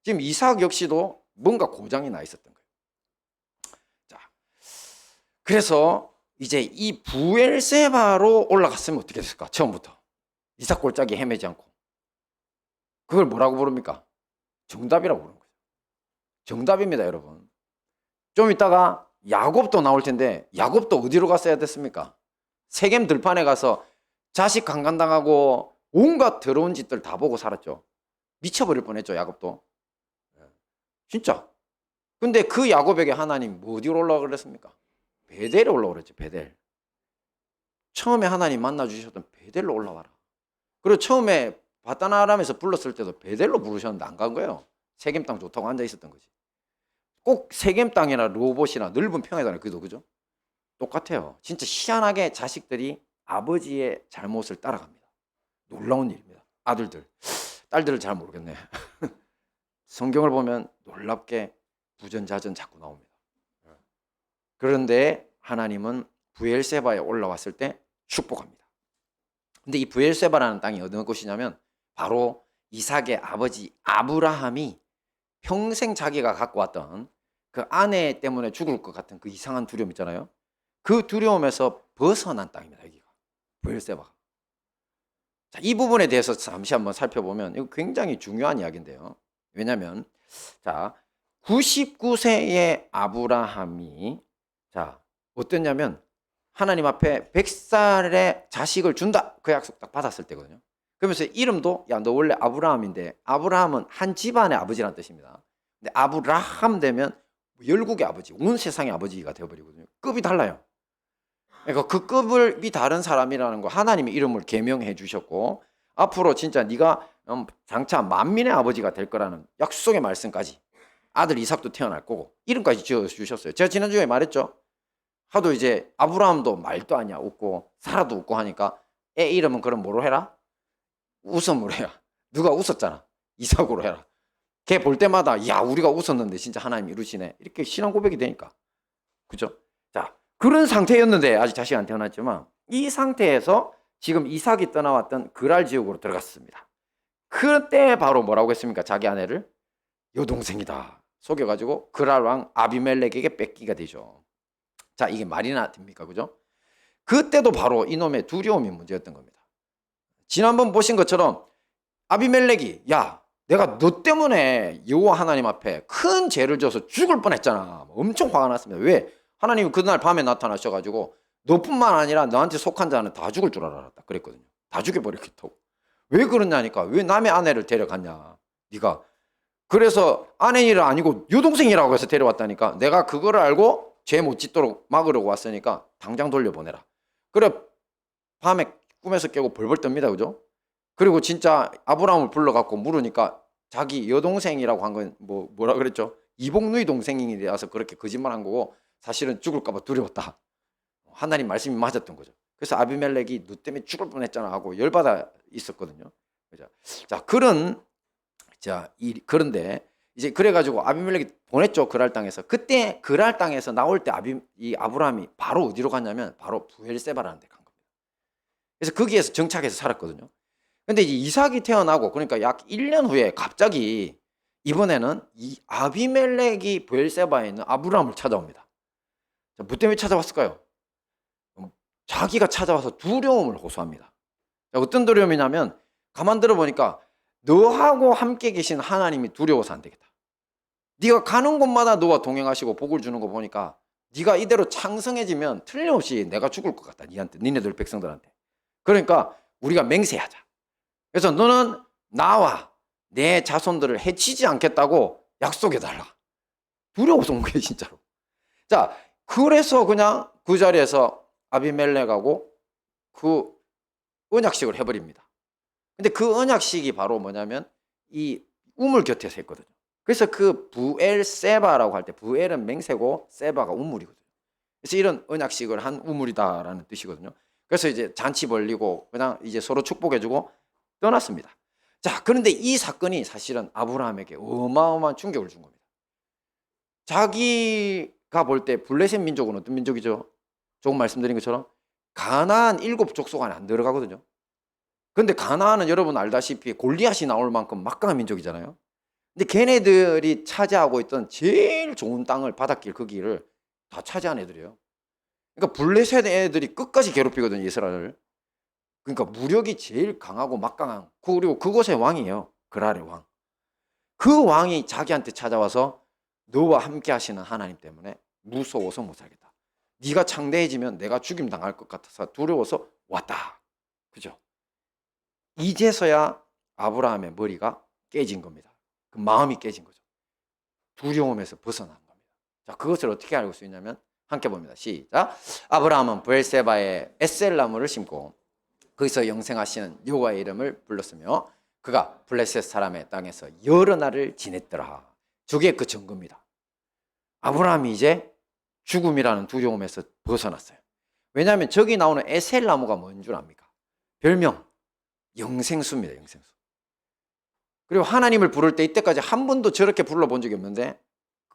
지금 이삭 역시도 뭔가 고장이 나 있었던 거예요. 자, 그래서 이제 이 부엘세바로 올라갔으면 어떻게 됐을까? 처음부터 이삭 골짜기 헤매지 않고 그걸 뭐라고 부릅니까? 정답이라고 부르는 거죠. 정답입니다, 여러분. 좀 이따가 야곱도 나올 텐데 야곱도 어디로 갔어야 됐습니까? 세겜 들판에 가서 자식 강간당하고 온갖 더러운 짓들 다 보고 살았죠. 미쳐버릴 뻔했죠, 야곱도. 진짜. 근데 그 야곱에게 하나님 어디로 올라가 그랬습니까? 베델에 올라오라 그랬죠. 베델. 처음에 하나님 만나주셨던 베델로 올라와라. 그리고 처음에 바다나람에서 불렀을 때도 베델로 부르셨는데 안 간 거예요. 세겜 땅 좋다고 앉아 있었던 거지. 꼭 세겜 땅이나 르호봇이나 넓은 평야잖아요. 그죠? 똑같아요. 진짜 희한하게 자식들이 아버지의 잘못을 따라갑니다. 놀라운 일입니다. 아들들. 딸들을 잘 모르겠네. 성경을 보면 놀랍게 부전자전 자꾸 나옵니다. 그런데 하나님은 부엘세바에 올라왔을 때 축복합니다. 근데 이 부엘세바라는 땅이 어느 곳이냐면 바로 이삭의 아버지 아브라함이 평생 자기가 갖고 왔던 그 아내 때문에 죽을 것 같은 그 이상한 두려움 있잖아요. 그 두려움에서 벗어난 땅입니다. 여기가 부엘세바가. 자, 이 부분에 대해서 잠시 한번 살펴보면 이거 굉장히 중요한 이야기인데요. 왜냐하면 자 99세의 아브라함이 자 어땠냐면 하나님 앞에 100살의 자식을 준다 그 약속 딱 받았을 때거든요. 그러면서 이름도 야 너 원래 아브라함인데 아브라함은 한 집안의 아버지라는 뜻입니다. 근데 아브라함 되면 열국의 아버지, 온 세상의 아버지가 되어버리거든요. 급이 달라요. 그러니까 그 급이 다른 사람이라는 거 하나님이 이름을 계명해 주셨고 앞으로 진짜 네가 장차 만민의 아버지가 될 거라는 약속의 말씀까지 아들 이삭도 태어날 거고 이름까지 지어주셨어요. 제가 지난주에 말했죠. 하도 이제 아브라함도 말도 아니야 웃고 사라도 웃고 하니까 애 이름은 그럼 뭐로 해라? 웃음으로 해라. 누가 웃었잖아. 이삭으로 해라. 걔 볼 때마다 야 우리가 웃었는데 진짜 하나님 이루시네. 이렇게 신앙 고백이 되니까. 그죠? 자 그런 상태였는데 아직 자식이 안 태어났지만 이 상태에서 지금 이삭이 떠나왔던 그랄 지역으로 들어갔습니다. 그때 바로 뭐라고 했습니까? 자기 아내를 여동생이다 속여가지고 그랄 왕 아비멜렉에게 뺏기게 되죠. 자 이게 말이나 됩니까? 그죠? 그때도 바로 이놈의 두려움이 문제였던 겁니다. 지난번 보신 것처럼 아비멜렉이 야 내가 너 때문에 여호와 하나님 앞에 큰 죄를 져서 죽을 뻔했잖아. 엄청 화가 났습니다. 왜? 하나님이 그날 밤에 나타나셔가지고 너뿐만 아니라 너한테 속한 자는 다 죽을 줄 알았다 그랬거든요. 다 죽여버리겠다고. 왜 그러냐니까 왜 남의 아내를 데려갔냐 네가. 그래서 아내이라 아니고 여동생이라고 해서 데려왔다니까. 내가 그거를 알고 죄 못 짓도록 막으려고 왔으니까 당장 돌려보내라. 그래 밤에 꿈에서 깨고 벌벌 떱니다. 그죠? 그리고 진짜 아브라함을 불러갖고 물으니까 자기 여동생이라고 한 건 뭐라 그랬죠? 이복누이 동생이라서 그렇게 거짓말한 거고 사실은 죽을까봐 두려웠다. 하나님 말씀이 맞았던 거죠. 그래서 아비멜렉이 너 때문에 죽을 뻔했잖아 하고 열받아 있었거든요. 그죠? 자 그런데 이제 그래가지고 아비멜렉이 보냈죠. 그랄 땅에서. 그때 그랄 땅에서 나올 때 이 아브라함이 바로 어디로 갔냐면 바로 부엘세바라는 데 간 겁니다. 그래서 거기에서 정착해서 살았거든요. 근데 이제 이삭이 태어나고 그러니까 약 1년 후에 갑자기 이번에는 이 아비멜렉이 부엘세바에 있는 아브라함을 찾아옵니다. 자, 뭐 때문에 찾아왔을까요? 자기가 찾아와서 두려움을 호소합니다. 자, 어떤 두려움이냐면 가만 들어보니까 너하고 함께 계신 하나님이 두려워서 안 되겠다. 네가 가는 곳마다 너와 동행하시고 복을 주는 거 보니까 네가 이대로 창성해지면 틀림없이 내가 죽을 것 같다. 니네들 백성들한테. 그러니까 우리가 맹세하자. 그래서 너는 나와 내 자손들을 해치지 않겠다고 약속해달라. 두려워서 온 거예요 진짜로. 자 그래서 그냥 그 자리에서 아비멜렉하고 그 언약식을 해버립니다. 근데 그 언약식이 바로 뭐냐면 이 우물 곁에서 했거든요. 그래서 그 부엘세바라고 할 때 부엘은 맹세고 세바가 우물이거든요. 그래서 이런 언약식을 한 우물이다라는 뜻이거든요. 그래서 이제 잔치 벌리고 그냥 이제 서로 축복해주고 떠났습니다. 자, 그런데 이 사건이 사실은 아브라함에게 어마어마한 충격을 준 겁니다. 자기가 볼 때 블레셋 민족은 어떤 민족이죠? 조금 말씀드린 것처럼 가나안 7족속 안에 안 들어가거든요. 근데 가나안은 여러분 알다시피 골리앗이 나올 만큼 막강한 민족이잖아요. 근데 걔네들이 차지하고 있던 제일 좋은 땅을 바닷길 그 길을 다 차지한 애들이에요. 그러니까 블레셋 애들이 끝까지 괴롭히거든요, 이스라엘을. 그러니까 무력이 제일 강하고 막강한, 그리고 그곳의 왕이에요. 그랄의 왕. 그 왕이 자기한테 찾아와서 너와 함께 하시는 하나님 때문에 무서워서 못 살겠다. 네가 창대해지면 내가 죽임 당할 것 같아서 두려워서 왔다. 그죠? 이제서야 아브라함의 머리가 깨진 겁니다. 그 마음이 깨진 거죠. 두려움에서 벗어난 겁니다. 자, 그것을 어떻게 알 수 있냐면 함께 봅니다. 시작. 아브라함은 브엘세바에 에셀나무를 심고 거기서 영생하시는 여호와의 이름을 불렀으며 그가 블레셋 사람의 땅에서 여러 날을 지냈더라. 저게 그 증거입니다. 아브라함이 이제 죽음이라는 두려움에서 벗어났어요. 왜냐하면 저기 나오는 에셀나무가 뭔 줄 압니까? 별명 영생수입니다. 영생수. 그리고 하나님을 부를 때 이때까지 한 번도 저렇게 불러본 적이 없는데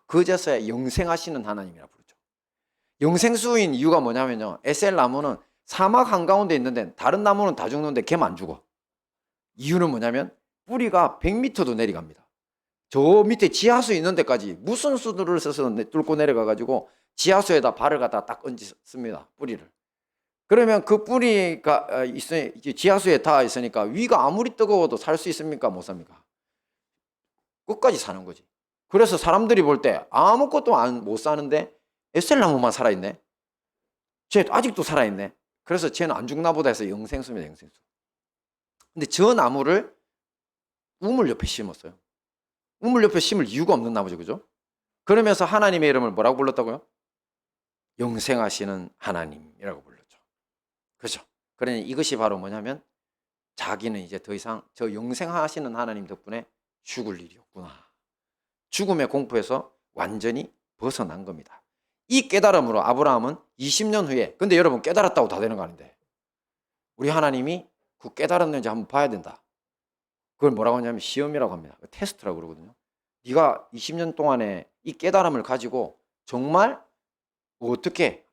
그제서야 영생하시는 하나님이라 부르죠. 영생수인 이유가 뭐냐면요, 에셀나무는 사막 한가운데 있는데 다른 나무는 다 죽는데 걔만 안 죽어. 이유는 뭐냐면 뿌리가 100m도 내려갑니다. 저 밑에 지하수 있는 데까지 무슨 수들을 써서 뚫고 내려가가지고 지하수에다 발을 갖다 딱 얹습니다. 뿌리를. 그러면 그 뿌리가 지하수에 닿아 있으니까 위가 아무리 뜨거워도 살 수 있습니까? 못 삽니까? 끝까지 사는 거지. 그래서 사람들이 볼 때 아무것도 못 사는데 에셀나무만 살아있네. 쟤 아직도 살아있네. 그래서 쟤는 안 죽나 보다 해서 영생수입니다. 영생수. 근데 저 나무를 우물 옆에 심었어요. 우물 옆에 심을 이유가 없는 나무죠. 그죠? 그러면서 하나님의 이름을 뭐라고 불렀다고요? 영생하시는 하나님이라고 불렀죠. 그죠? 그러니 이것이 바로 뭐냐면 자기는 이제 더 이상 저 영생하시는 하나님 덕분에 죽을 일이 없구나. 죽음의 공포에서 완전히 벗어난 겁니다. 이 깨달음으로 아브라함은 20년 후에, 근데 여러분 깨달았다고 다 되는 거 아닌데 우리 하나님이 그 깨달았는지 한번 봐야 된다. 그걸 뭐라고 하냐면 시험이라고 합니다. 테스트라고 그러거든요. 네가 20년 동안에 이 깨달음을 가지고 정말 어떻게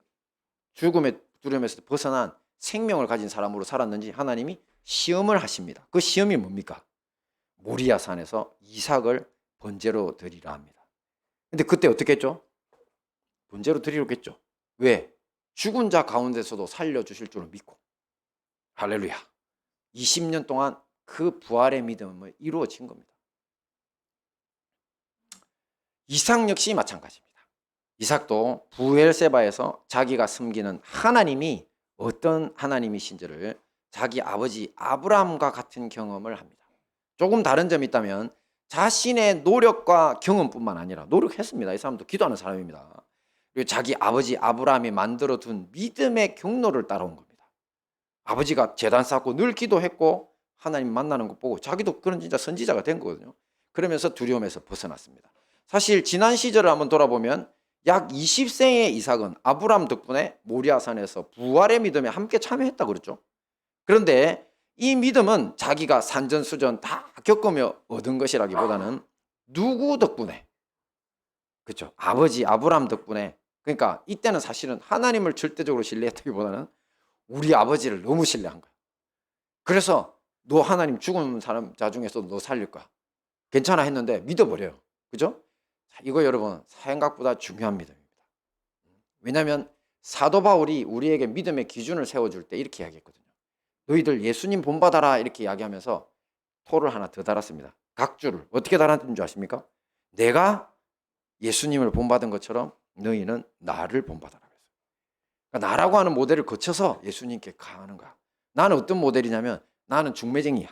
죽음의 두려움에서 벗어난 생명을 가진 사람으로 살았는지 하나님이 시험을 하십니다. 그 시험이 뭡니까? 모리아 산에서 이삭을 번제로 드리라 합니다. 근데 그때 어떻게 했죠? 번제로 드리려겠죠. 왜? 죽은 자 가운데서도 살려주실 줄을 믿고. 할렐루야. 20년 동안 그 부활의 믿음은 이루어진 겁니다. 이삭 역시 마찬가지입니다. 이삭도 부엘세바에서 자기가 섬기는 하나님이 어떤 하나님이신지를 자기 아버지 아브라함과 같은 경험을 합니다. 조금 다른 점이 있다면 자신의 노력과 경험뿐만 아니라 노력했습니다. 이 사람도 기도하는 사람입니다. 그리고 자기 아버지 아브라함이 만들어둔 믿음의 경로를 따라온 겁니다. 아버지가 제단 쌓고 늘 기도했고 하나님 만나는 것 보고 자기도 그런 진짜 선지자가 된 거거든요. 그러면서 두려움에서 벗어났습니다. 사실 지난 시절을 한번 돌아보면 약 20세의 이삭은 아브라함 덕분에 모리아산에서 부활의 믿음에 함께 참여했다 그랬죠. 그런데 이 믿음은 자기가 산전수전 다 겪으며 얻은 것이라기보다는 누구 덕분에, 그렇죠, 아버지 아브라함 덕분에. 그러니까 이때는 사실은 하나님을 절대적으로 신뢰했다기보다는 우리 아버지를 너무 신뢰한 거야. 그래서 너 하나님 죽은 사람 자 중에서 너 살릴 거야, 괜찮아 했는데 믿어버려요. 그죠? 이거 여러분 생각보다 중요한 믿음입니다. 왜냐하면 사도 바울이 우리에게 믿음의 기준을 세워줄 때 이렇게 이야기했거든요. 너희들 예수님 본받아라 이렇게 이야기하면서 토를 하나 더 달았습니다. 각주를 어떻게 달았는 줄 아십니까? 내가 예수님을 본받은 것처럼 너희는 나를 본받아라. 그러니까 나라고 하는 모델을 거쳐서 예수님께 가는 거야. 나는 어떤 모델이냐면 나는 중매쟁이야.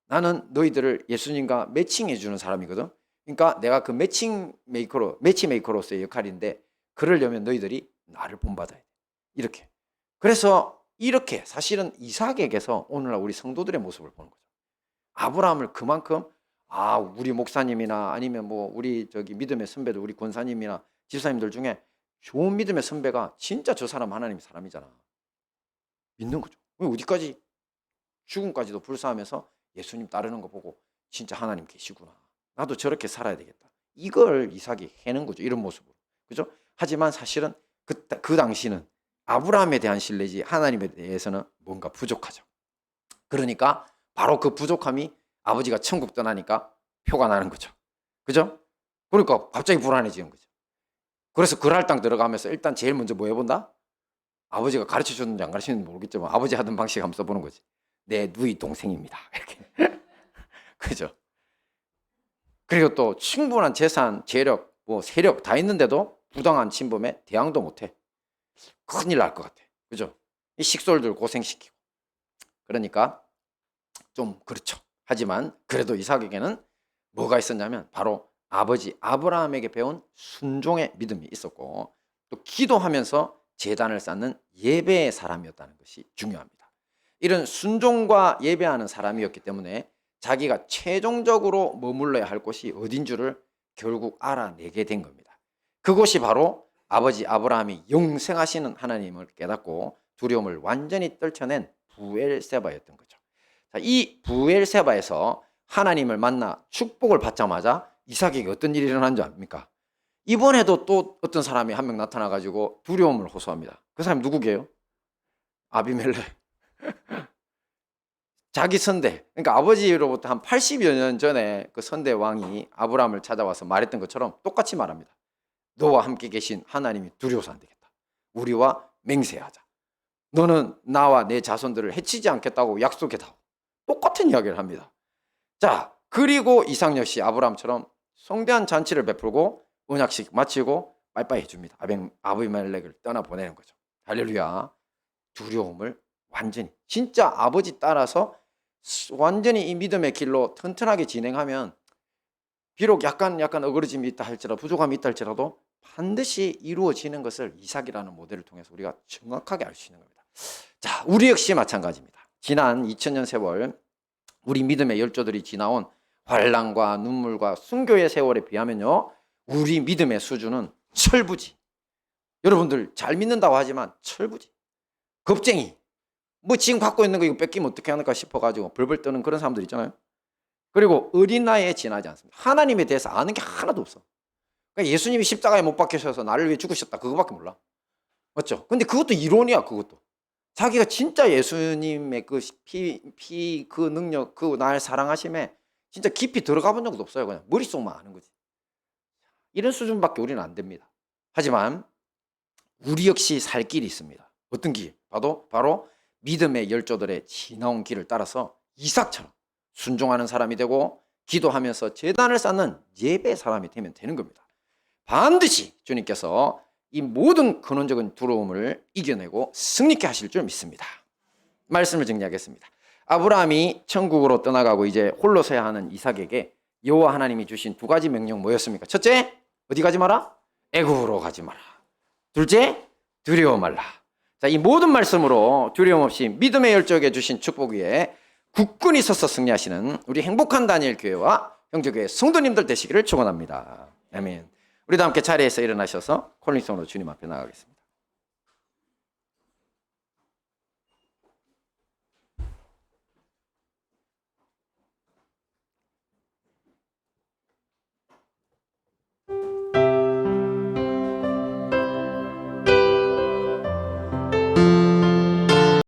나는 너희들을 예수님과 매칭해 주는 사람이거든. 그러니까 내가 그 매치메이커로서의 역할인데 그러려면 너희들이 나를 본받아야 돼. 이렇게. 그래서 이렇게 사실은 이삭에게서 오늘날 우리 성도들의 모습을 보는 거죠. 아브라함을 그만큼 우리 목사님이나 아니면 뭐 우리 저기 믿음의 선배들, 우리 권사님이나 집사님들 중에 좋은 믿음의 선배가 진짜 저 사람 하나님의 사람이잖아. 믿는 거죠. 어디까지 죽음까지도 불사하면서 예수님 따르는 거 보고 진짜 하나님 계시구나. 나도 저렇게 살아야 되겠다. 이걸 이삭이 해는 거죠. 이런 모습으로. 그죠? 하지만 사실은 그 당시는 아브라함에 대한 신뢰지 하나님에 대해서는 뭔가 부족하죠. 그러니까 바로 그 부족함이 아버지가 천국 떠나니까 표가 나는 거죠. 그죠? 그러니까 갑자기 불안해지는 거죠. 그래서 그랄 땅 들어가면서 일단 제일 먼저 뭐 해본다? 아버지가 가르쳐 줬는지 안 가르치는지 모르겠지만 아버지 하던 방식 한번 써보는 거지. 내 누이 동생입니다. 이렇게. 그죠? 그리고 또 충분한 재산, 재력, 뭐 세력 다 있는데도 부당한 침범에 대항도 못해. 큰일 날 것 같아. 그죠? 이 식솔들 고생시키고. 그러니까 좀 그렇죠. 하지만 그래도 이삭에게는 뭐가 있었냐면 바로 아버지 아브라함에게 배운 순종의 믿음이 있었고 또 기도하면서 제단을 쌓는 예배의 사람이었다는 것이 중요합니다. 이런 순종과 예배하는 사람이었기 때문에 자기가 최종적으로 머물러야 할 곳이 어딘 줄을 결국 알아내게 된 겁니다. 그곳이 바로 아버지 아브라함이 영생하시는 하나님을 깨닫고 두려움을 완전히 떨쳐낸 부엘세바였던 거죠. 이 부엘세바에서 하나님을 만나 축복을 받자마자 이삭에게 어떤 일이 일어난 줄 압니까? 이번에도 또 어떤 사람이 한 명 나타나가지고 두려움을 호소합니다. 그 사람이 누구게요? 아비멜렉. 자기 선대, 그러니까 아버지로부터 한 80여 년 전에 그 선대 왕이 아브라함을 찾아와서 말했던 것처럼 똑같이 말합니다. 너와 함께 계신 하나님이 두려워서 안 되겠다. 우리와 맹세하자. 너는 나와 내 자손들을 해치지 않겠다고 약속해다오. 똑같은 이야기를 합니다. 자, 그리고 이삭 역시 아브라함처럼 성대한 잔치를 베풀고 언약식 마치고 빠이빠이 해줍니다. 아비멜렉을 떠나보내는 거죠. 할렐루야. 두려움을 완전히 진짜 아버지 따라서 완전히 이 믿음의 길로 튼튼하게 진행하면 비록 약간 어그러짐이 있다 할지라도 부족함이 있다 할지라도 반드시 이루어지는 것을 이삭이라는 모델을 통해서 우리가 정확하게 알 수 있는 겁니다. 자, 우리 역시 마찬가지입니다. 지난 2000년 세월 우리 믿음의 열조들이 지나온 환난과 눈물과 순교의 세월에 비하면요 우리 믿음의 수준은 철부지. 여러분들 잘 믿는다고 하지만 철부지. 겁쟁이. 뭐 지금 갖고 있는 거 이거 뺏기면 어떻게 하는가 싶어가지고 벌벌 떠는 그런 사람들 있잖아요. 그리고 어린 나이에 지나지 않습니다. 하나님에 대해서 아는 게 하나도 없어. 그러니까 예수님이 십자가에 못 박히셔서 나를 위해 죽으셨다 그거밖에 몰라. 맞죠? 근데 그것도 이론이야. 그것도 자기가 진짜 예수님의 그 그 능력, 그 날 사랑하심에 진짜 깊이 들어가 본 적도 없어요. 그냥 머릿속만 아는 거지. 이런 수준밖에 우리는 안 됩니다. 하지만 우리 역시 살 길이 있습니다. 어떤 길? 바로 믿음의 열조들의 지나온 길을 따라서 이삭처럼 순종하는 사람이 되고 기도하면서 제단을 쌓는 예배 사람이 되면 되는 겁니다. 반드시 주님께서 이 모든 근원적인 두려움을 이겨내고 승리케 하실 줄 믿습니다. 말씀을 정리하겠습니다. 아브라함이 천국으로 떠나가고 이제 홀로 서야 하는 이삭에게 여호와 하나님이 주신 두 가지 명령 뭐였습니까? 첫째, 어디 가지 마라? 애굽으로 가지 마라. 둘째, 두려워 말라. 자, 이 모든 말씀으로 두려움 없이 믿음의 열정에 주신 축복 위에 굳건히 서서 승리하시는 우리 행복한 다니엘 교회와 형제교회 성도님들 되시기를 축원합니다. 아멘. 우리도 함께 자리에서 일어나셔서 콜린송으로 주님 앞에 나가겠습니다.